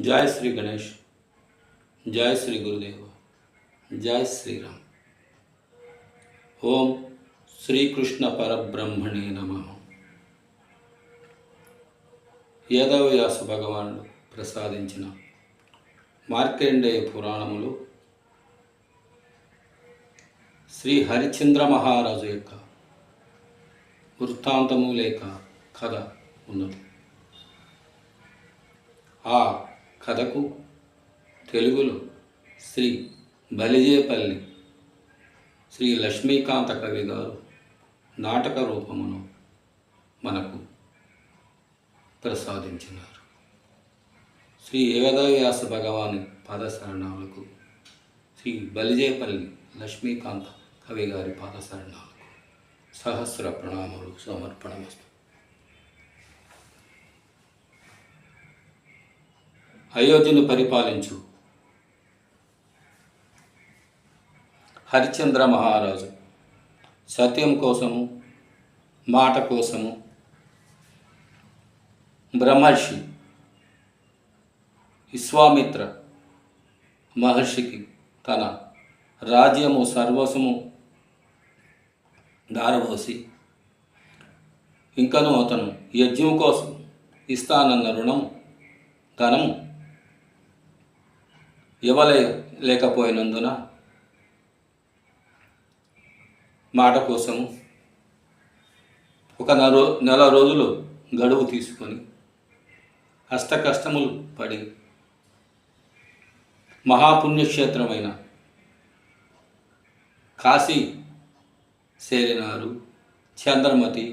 जय श्री गणेश, जय श्री गुरुदेव, जय श्री राम. ओम श्री कृष्ण परब्रह्मणे नमः. వేదవ్యాస భగవానుడు ప్రసాదించిన మార్కండేయ పురాణములు శ్రీ హరిశ్చంద్ర మహారాజు యొక్క వృత్తాంతము లేక కథ ఉన్నది. ఆ కథకు తెలుగులో శ్రీ బలిజేపల్లి శ్రీ లక్ష్మీకాంత కవి గారు నాటక రూపమును మనకు ప్రసాదించినారు. శ్రీ వేదవ్యాస భగవాని పాదశరణాలకు శ్రీ బలిజేపల్లి లక్ష్మీకాంత కవి గారి పాదశరణాలకు సహస్ర ప్రణామములు సమర్పణమస్తు. అయోధ్యను పరిపాలించు హరిశ్చంద్ర మహారాజు సత్యం కోసము, మాట కోసము బ్రహ్మర్షి విశ్వామిత్ర మహర్షికి తన రాజ్యము సర్వస్వము దారబోసి ఇంకను అతను యజ్ఞం కోసం ఇస్తానన్న రుణము ధనము ఇవ్వలేకపోయినందున మాట కోసము ఒక నెల రోజులు గడువు తీసుకొని కష్టములు పడి మహాపుణ్యక్షేత్రమైన కాశీ చేరినారు. చంద్రమతి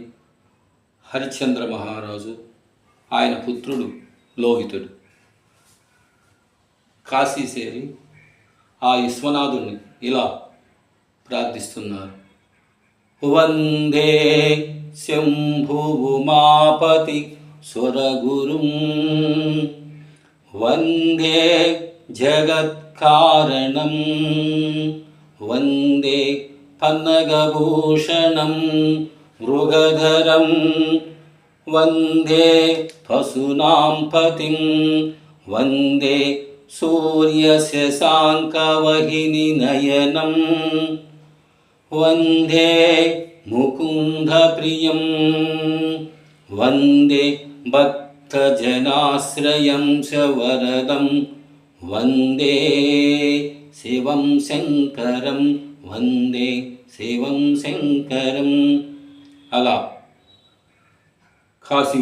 హరిశ్చంద్ర మహారాజు, ఆయన పుత్రుడు లోహితుడు కాశీ చేరి ఆ విశ్వనాథుని ఇలా ప్రార్థిస్తున్నారు. వందే శంభుమాపతి స్వరగురుం వందే జగత్కారణం వందే పన్నగభూషణం మృగధరం వందే పశూనాం పతిం వందే సూర్యశశాంకవహిని నయనం వందే ముకుందప్రియం వందే భక్తజనాశ్రయం చ వరదం వందే శివం శంకరం వందే శివం శంకరం. అలా కాశీ